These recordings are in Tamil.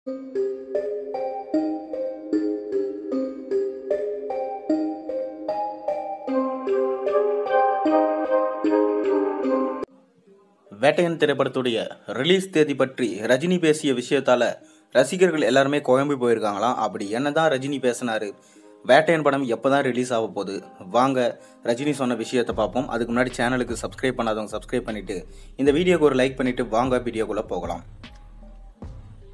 வேட்டையன் திரைப்படத்துடைய ரிலீஸ் தேதி பற்றி ரஜினி பேசிய விஷயத்தால ரசிகர்கள் எல்லாருமே குழம்பி போயிருக்காங்களாம். அப்படி என்னதான் ரஜினி பேசினாரு, வேட்டையன் படம் எப்போதான் ரிலீஸ் ஆக போகுது, வாங்க ரஜினி சொன்ன விஷயத்தை பார்ப்போம். அதுக்கு முன்னாடி சேனலுக்கு சப்ஸ்கிரைப் பண்ணாதவங்க சப்ஸ்கிரைப் பண்ணிட்டு இந்த வீடியோக்கு ஒரு லைக் பண்ணிட்டு வாங்க வீடியோக்குள்ள போகலாம்.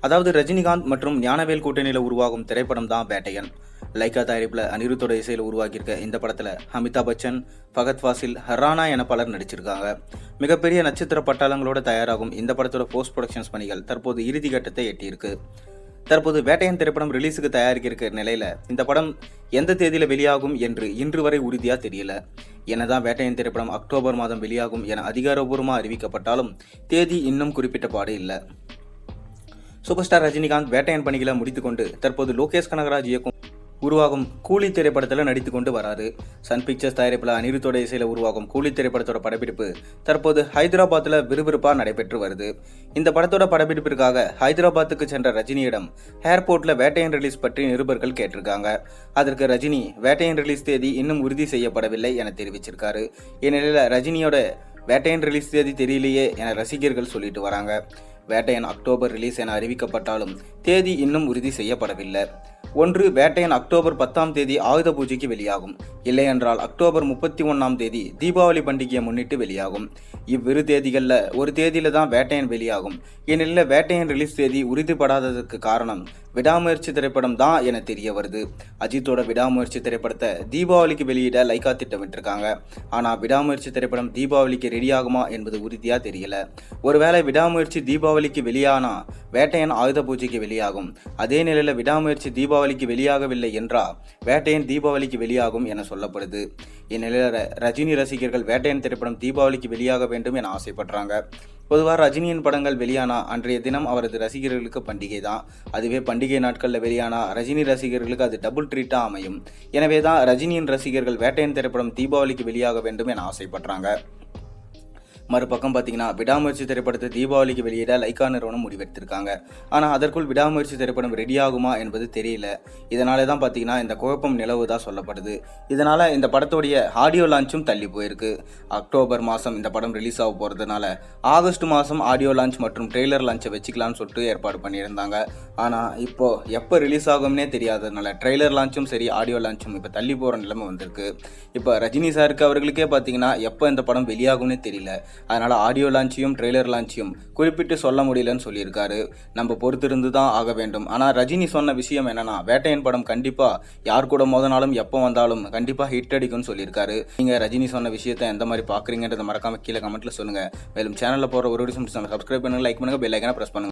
அதாவது ரஜினிகாந்த் மற்றும் ஞானவேல் கூட்டணியில் உருவாகும் திரைப்படம் தான் வேட்டையன். லைகா தயாரிப்பில் அனிருத்தோட இசையில் உருவாக்கியிருக்க இந்த படத்தில் அமிதாப் பச்சன், ஃபகத் ஃபாசில், ராணா என பலர் நடிச்சிருக்காங்க. மிகப்பெரிய நட்சத்திர பட்டாளங்களோட தயாராகும் இந்த படத்தோட போஸ்ட் ப்ரொடக்ஷன்ஸ் பணிகள் தற்போது இறுதி கட்டத்தை எட்டியிருக்கு. தற்போது வேட்டையன் திரைப்படம் ரிலீஸுக்கு தயாரிக்க நிலையில இந்த படம் எந்த தேதியில வெளியாகும் என்று இன்று வரை உறுதியா தெரியல. என்னதான் வேட்டையன் திரைப்படம் அக்டோபர் மாதம் வெளியாகும் என அதிகாரப்பூர்வமாக அறிவிக்கப்பட்டாலும் தேதி இன்னும் குறிப்பிட்ட பாடு இல்லை. சூப்பர் ஸ்டார் ரஜினிகாந்த் வேட்டையன் பணிகளை முடித்துக்கொண்டு தற்போது லோகேஷ் கனகராஜ் இயக்கும் உருவாகும் கூலி திரைப்படத்தில் நடித்து கொண்டு வராரு. சன் பிக்சர்ஸ் தயாரிப்பில் அனிருத்தோட இசையில் உருவாகும் கூலி திரைப்படத்தோட படப்பிடிப்பு தற்போது ஹைதராபாத்தில் விறுவிறுப்பாக நடைபெற்று வருது. இந்த படத்தோட படப்பிடிப்பிற்காக ஹைதராபாத்துக்கு சென்ற ரஜினியிடம் ஏர்போர்ட்ல வேட்டையன் ரிலீஸ் பற்றி நிருபர்கள் கேட்டிருக்காங்க. அதற்கு ரஜினி வேட்டையன் ரிலீஸ் தேதி இன்னும் உறுதி செய்யப்படவில்லை என தெரிவிச்சிருக்காரு. இந்நிலையில் ரஜினியோட வேட்டையன் ரிலீஸ் தேதி தெரியலையே என ரசிகர்கள் சொல்லிட்டு வராங்க. வேட்டையன் அக்டோபர் ரிலீஸ் என அறிவிக்கப்பட்டாலும் தேதி இன்னும் உறுதி செய்யப்படவில்லை. ஒன்று வேட்டையன் அக்டோபர் 10ஆம் தேதி ஆயுத பூஜைக்கு வெளியாகும், இல்லையென்றால் அக்டோபர் 31ஆம் தேதி தீபாவளி பண்டிகையை முன்னிட்டு வெளியாகும். இவ்விரு தேதிகளில் ஒரு தேதியில தான் வேட்டையன் வெளியாகும். இந்நிலையில் வேட்டையன் ரிலீஸ் தேதி உறுதிப்படாததற்கு காரணம் விடாமுயற்சி திரைப்படம் தான் என தெரிய வருது. அஜித்தோட விடாமுயற்சி திரைப்படத்தை தீபாவளிக்கு வெளியிட லைகா திட்டமிட்டிருக்காங்க. ஆனால் விடாமுயற்சி திரைப்படம் தீபாவளிக்கு ரெடியாகுமா என்பது உறுதியா தெரியல. ஒருவேளை விடாமுயற்சி தீபாவளிக்கு வெளியானா வேட்டையன் ஆயுத பூஜைக்கு வெளியாகும். அதே நிலையில் விடாமுயற்சி தீபாவளிக்கு வெளியாகவில்லை என்றால் வேட்டையன் தீபாவளிக்கு வெளியாகும் என சொல்லப்படுது. இந்நிலையில் ரஜினி ரசிகர்கள் வேட்டையன் திரைப்படம் தீபாவளிக்கு வெளியாக வேண்டும் என ஆசைப்படுறாங்க. பொதுவாக ரஜினியின் படங்கள் வெளியானா அன்றைய தினம் அவரது ரசிகர்களுக்கு பண்டிகை தான். அதுவே பண்டிகை நாட்களில் வெளியானா ரஜினி ரசிகர்களுக்கு அது டபுள் ட்ரீட்டாக அமையும். எனவே தான் ரஜினியின் ரசிகர்கள் வேட்டையன் திரைப்படம் தீபாவளிக்கு வெளியாக வேண்டும் என ஆசைப்படுறாங்க. மறுபக்கம் பார்த்தீங்கன்னா விடாமுயற்சி திரைப்படத்தை தீபாவளிக்கு வெளியிட லைகா நிறுவனம் முடிவெடுத்திருக்காங்க. ஆனால் அதற்குள் விடாமுயற்சி திரைப்படம் ரெடி ஆகுமா என்பது தெரியல. இதனால தான் பார்த்தீங்கன்னா இந்த குழப்பம் நிலவுதா சொல்லப்படுது. இதனால இந்த படத்துடைய ஆடியோ லான்ச்சும் தள்ளி போயிருக்கு. அக்டோபர் மாதம் இந்த படம் ரிலீஸ் ஆக போகிறதுனால ஆகஸ்ட் மாதம் ஆடியோ லான்ச் மற்றும் ட்ரெய்லர் லான்ச்சை வச்சுக்கலாம்னு சொல்லிட்டு ஏற்பாடு பண்ணியிருந்தாங்க. ஆனால் இப்போ எப்போ ரிலீஸ் ஆகும்னே தெரியாததுனால ட்ரெய்லர் லான்ச்சும் சரி ஆடியோ லான்ச்சும் இப்போ தள்ளி போகிற நிலைமை வந்திருக்கு. இப்போ ரஜினி சாருக்கு அவர்களுக்கே பார்த்தீங்கன்னா எப்போ இந்த படம் வெளியாகும்னே தெரியல. அதனால ஆடியோ லான்ச்சையும் ட்ரெய்லர் லான்ச்சையும் குறிப்பிட்டு சொல்ல முடியலன்னு சொல்லியிருக்காரு. நம்ம பொறுத்திருந்து தான் ஆக வேண்டும். ஆனால் ரஜினி சொன்ன விஷயம் என்னன்னா வேட்டையன் படம் கண்டிப்பா யார் கூட மோதினாலும் எப்போ வந்தாலும் கண்டிப்பா ஹிட் அடிக்கும்னு சொல்லியிருக்காரு. நீங்க ரஜினி சொன்ன விஷயத்தை எந்த மாதிரி பாக்குறீங்கன்றதை மறக்காம கீழே கமெண்ட்ல சொல்லுங்க. மேலும் சேனல்ல போற ஒரு வீடியோ சப்ஸ்கிரைப் பண்ணுங்க, லைக் பண்ணுங்க, பெல் ஐகானை பிரஸ் பண்ணுங்க.